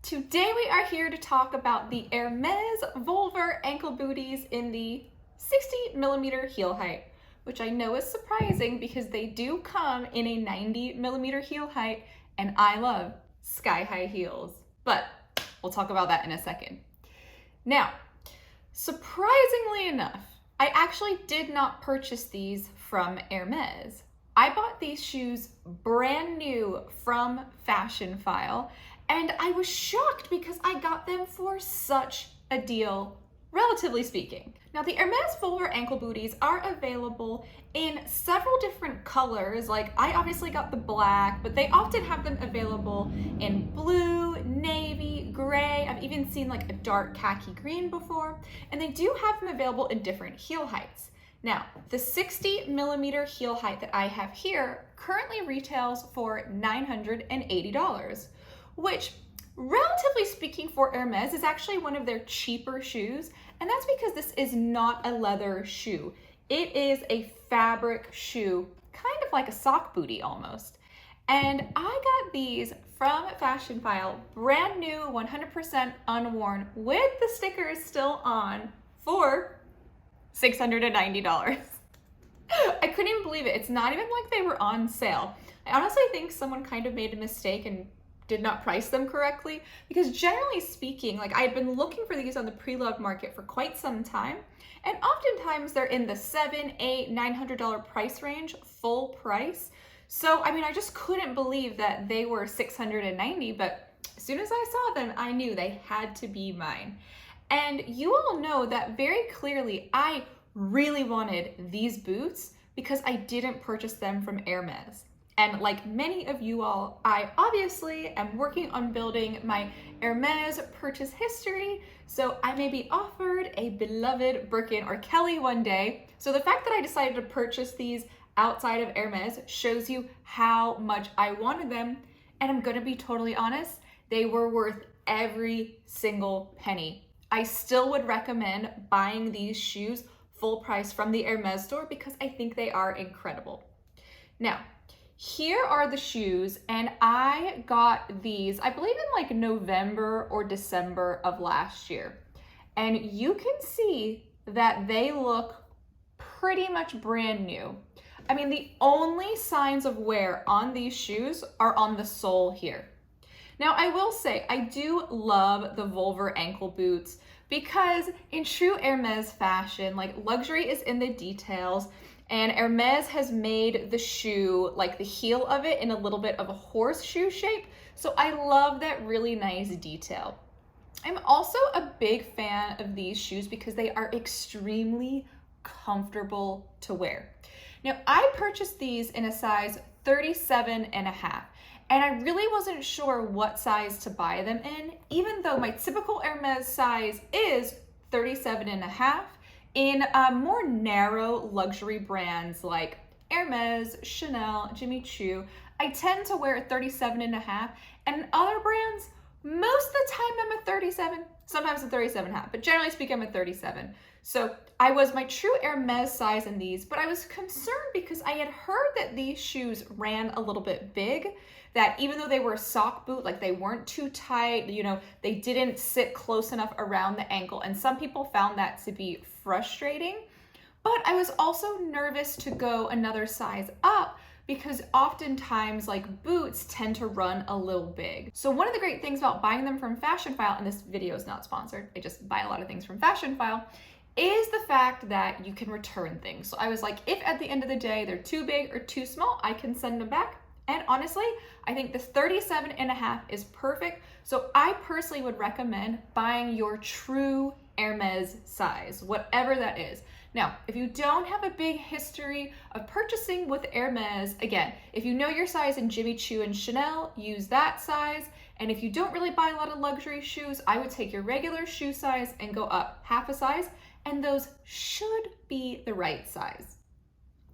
Today we are here to talk about the Hermes Volver Ankle Booties in the 60mm heel height, which I know is surprising because they do come in a 90mm heel height, and I love sky-high heels. But we'll talk about that in a second. Now, surprisingly enough, I actually did not purchase these from Hermes. I bought these shoes brand new from Fashionphile, and I was shocked because I got them for such a deal, relatively speaking. Now, the Hermes Volver Ankle Booties are available in several different colors. Like, I obviously got the black, but they often have them available in blue, navy, gray. I've even seen like a dark khaki green before, and they do have them available in different heel heights. Now, the 60mm heel height that I have here currently retails for $980, which, relatively speaking for Hermes, is actually one of their cheaper shoes, and that's because this is not a leather shoe. It is a fabric shoe, kind of like a sock bootie almost. And I got these from Fashionphile, brand new, 100% unworn, with the stickers still on, for $690. I couldn't even believe it. It's not even like they were on sale. I honestly think someone kind of made a mistake and did not price them correctly, because generally speaking, like, I had been looking for these on the pre-loved market for quite some time, and oftentimes they're in the $700, $800, $900 price range, full price. So I mean, I just couldn't believe that they were $690, but as soon as I saw them, I knew they had to be mine. And you all know that very clearly I really wanted these boots because I didn't purchase them from Hermes. And like many of you all, I obviously am working on building my Hermes purchase history, so I may be offered a beloved Birkin or Kelly one day. So the fact that I decided to purchase these outside of Hermes shows you how much I wanted them. And I'm gonna be totally honest, they were worth every single penny. I still would recommend buying these shoes full price from the Hermes store because I think they are incredible. Now, here are the shoes, and I got these, I believe in like November or December of last year. And you can see that they look pretty much brand new. I mean, the only signs of wear on these shoes are on the sole here. Now, I will say, I do love the Volver ankle boots because in true Hermes fashion, like, luxury is in the details, and Hermes has made the shoe, like the heel of it, in a little bit of a horseshoe shape. So I love that really nice detail. I'm also a big fan of these shoes because they are extremely comfortable to wear. Now, I purchased these in a size 37.5. And I really wasn't sure what size to buy them in, even though my typical Hermes size is 37.5. In more narrow luxury brands like Hermes, Chanel, Jimmy Choo, I tend to wear a 37.5. And in other brands, most of the time I'm a 37, sometimes a 37.5, but generally speaking, I'm a 37. So I was my true Hermes size in these, but I was concerned because I had heard that these shoes ran a little bit big, that even though they were a sock boot, like, they weren't too tight, you know, they didn't sit close enough around the ankle. And some people found that to be frustrating. But I was also nervous to go another size up because oftentimes, like, boots tend to run a little big. So one of the great things about buying them from Fashionphile, and this video is not sponsored, I just buy a lot of things from Fashionphile, is the fact that you can return things. So I was like, if at the end of the day they're too big or too small, I can send them back. And honestly, I think this 37.5 is perfect. So I personally would recommend buying your true Hermes size, whatever that is. Now, if you don't have a big history of purchasing with Hermes, again, if you know your size in Jimmy Choo and Chanel, use that size. And if you don't really buy a lot of luxury shoes, I would take your regular shoe size and go up half a size, and those should be the right size.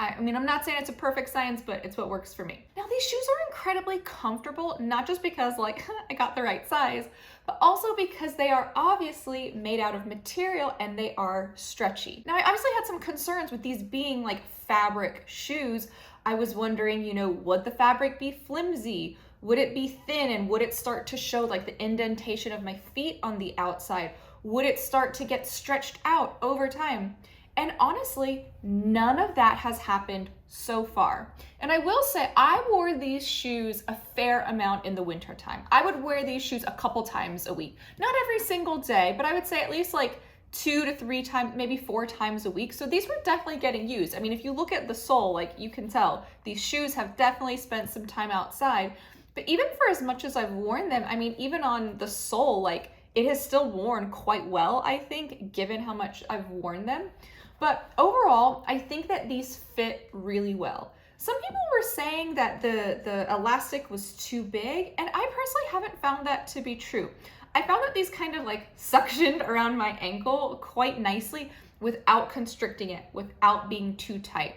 I mean, I'm not saying it's a perfect science, but it's what works for me. Now, these shoes are incredibly comfortable, not just because, like, I got the right size, but also because they are obviously made out of material and they are stretchy. Now, I obviously had some concerns with these being like fabric shoes. I was wondering, you know, would the fabric be flimsy? Would it be thin and would it start to show like the indentation of my feet on the outside? Would it start to get stretched out over time? And honestly, none of that has happened so far. And I will say, I wore these shoes a fair amount in the wintertime. I would wear these shoes a couple times a week. Not every single day, but I would say at least like 2 to 3 times, maybe 4 times a week. So these were definitely getting used. I mean, if you look at the sole, like you can tell, these shoes have definitely spent some time outside. But even for as much as I've worn them, I mean, even on the sole, like it has still worn quite well, I think, given how much I've worn them. But overall, I think that these fit really well. Some people were saying that the elastic was too big, and I personally haven't found that to be true. I found that these kind of like suctioned around my ankle quite nicely without constricting it, without being too tight.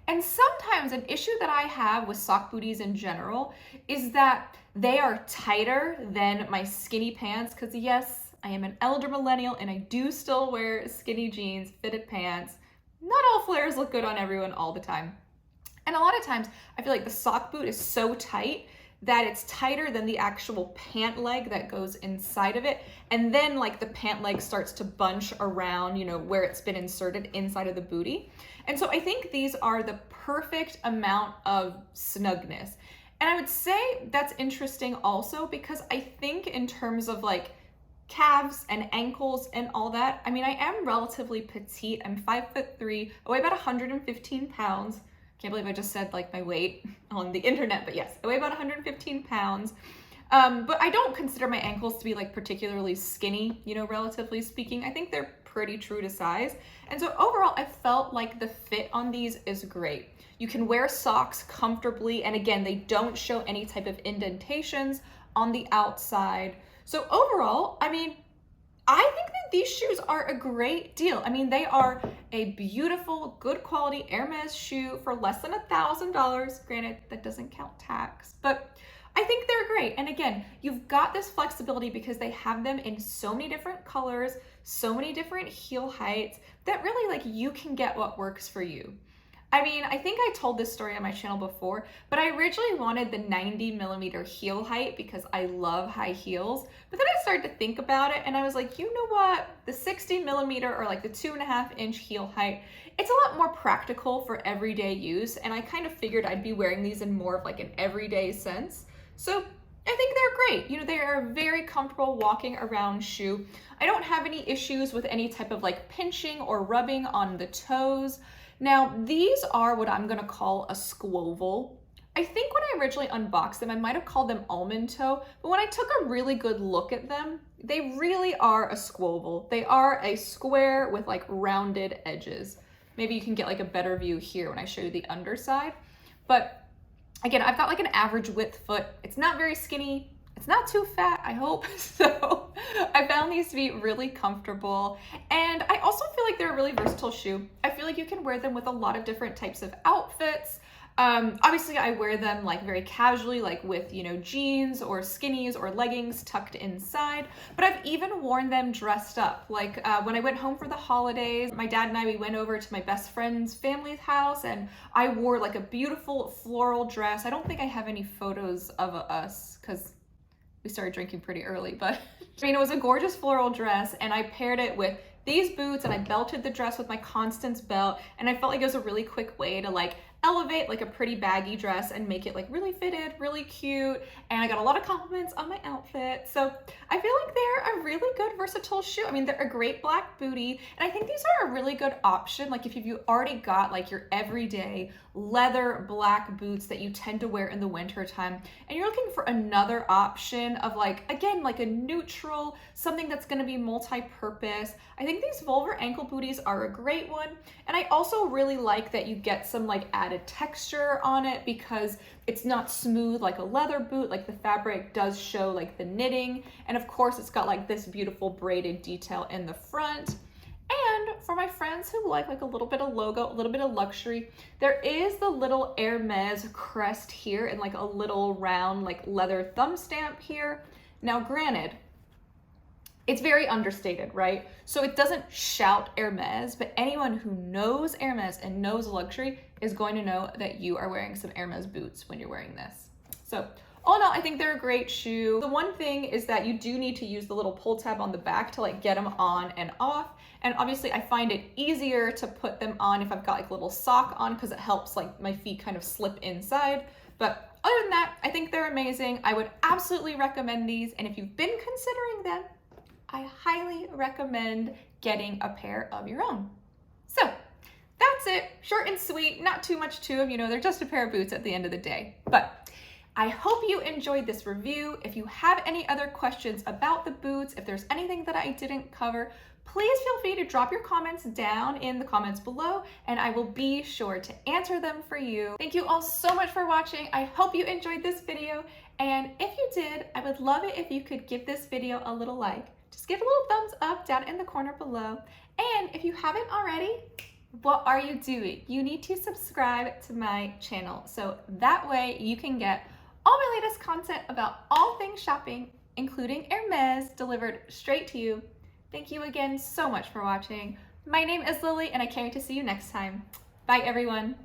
And sometimes an issue that I have with sock booties in general is that they are tighter than my skinny pants, because yes, I am an elder millennial and I do still wear skinny jeans, fitted pants. Not all flares look good on everyone all the time. And a lot of times I feel like the sock boot is so tight that it's tighter than the actual pant leg that goes inside of it. And then like the pant leg starts to bunch around, you know, where it's been inserted inside of the booty. And so I think these are the perfect amount of snugness. And I would say that's interesting also because I think in terms of like calves and ankles and all that, I mean, I am relatively petite. I'm 5'3", I weigh about 115 pounds. Can't believe I just said like my weight on the internet, but yes, I weigh about 115 pounds. But I don't consider my ankles to be like particularly skinny, you know, relatively speaking. I think they're pretty true to size. And so overall, I felt like the fit on these is great. You can wear socks comfortably. And again, they don't show any type of indentations on the outside. So overall, I mean, I think that these shoes are a great deal. I mean, they are a beautiful, good quality Hermes shoe for less than $1,000. Granted, that doesn't count tax, but I think they're great. And again, you've got this flexibility because they have them in so many different colors, so many different heel heights that really like you can get what works for you. I mean, I think I told this story on my channel before, but I originally wanted the 90mm heel height because I love high heels. But then I started to think about it and I was like, you know what? The 60mm or like the 2.5-inch heel height, it's a lot more practical for everyday use. And I kind of figured I'd be wearing these in more of like an everyday sense. So I think they're great. You know, they are a very comfortable walking around shoe. I don't have any issues with any type of like pinching or rubbing on the toes. Now, these are what I'm gonna call a squoval. I think when I originally unboxed them, I might have called them almond toe, but when I took a really good look at them, they really are a squoval. They are a square with like rounded edges. Maybe you can get like a better view here when I show you the underside. But again, I've got like an average width foot. It's not very skinny. It's not too fat, I hope. So I found these to be really comfortable. And I also feel like they're a really versatile shoe. I feel like you can wear them with a lot of different types of outfits. Obviously I wear them like very casually, like with, you know, jeans or skinnies or leggings tucked inside, but I've even worn them dressed up. Like when I went home for the holidays, my dad and I, we went over to my best friend's family's house and I wore like a beautiful floral dress. I don't think I have any photos of us because we started drinking pretty early, but I mean, it was a gorgeous floral dress and I paired it with these boots and I belted the dress with my Constance belt, and I felt like it was a really quick way to like elevate like a pretty baggy dress and make it like really fitted, really cute. And I got a lot of compliments on my outfit. So I feel like they're a really good versatile shoe. I mean, they're a great black booty. And I think these are a really good option. Like if you've already got like your everyday leather black boots that you tend to wear in the winter time, and you're looking for another option of like, again, like a neutral, something that's gonna be multi-purpose, I think these Volver ankle booties are a great one. And I also really like that you get some like added texture on it because it's not smooth like a leather boot. Like the fabric does show like the knitting. And of course it's got like this beautiful braided detail in the front. And for my friends who like a little bit of logo, a little bit of luxury, there is the little Hermes crest here and like a little round like leather thumb stamp here. Now granted, it's very understated, right? So it doesn't shout Hermes, but anyone who knows Hermes and knows luxury is going to know that you are wearing some Hermes boots when you're wearing this. So all in all, I think they're a great shoe. The one thing is that you do need to use the little pull tab on the back to like get them on and off. And obviously I find it easier to put them on if I've got like a little sock on, because it helps like my feet kind of slip inside. But other than that, I think they're amazing. I would absolutely recommend these. And if you've been considering them, I highly recommend getting a pair of your own. So that's it. Short and sweet, not too much to them. You know, they're just a pair of boots at the end of the day. But I hope you enjoyed this review. If you have any other questions about the boots, if there's anything that I didn't cover, please feel free to drop your comments down in the comments below, and I will be sure to answer them for you. Thank you all so much for watching. I hope you enjoyed this video, and if you did, I would love it if you could give this video a little like. Just give a little thumbs up down in the corner below. And if you haven't already, what are you doing? You need to subscribe to my channel so that way you can get all my latest content about all things shopping, including Hermes, delivered straight to you. Thank you again so much for watching. My name is Lily, and I can't wait to see you next time. Bye, everyone.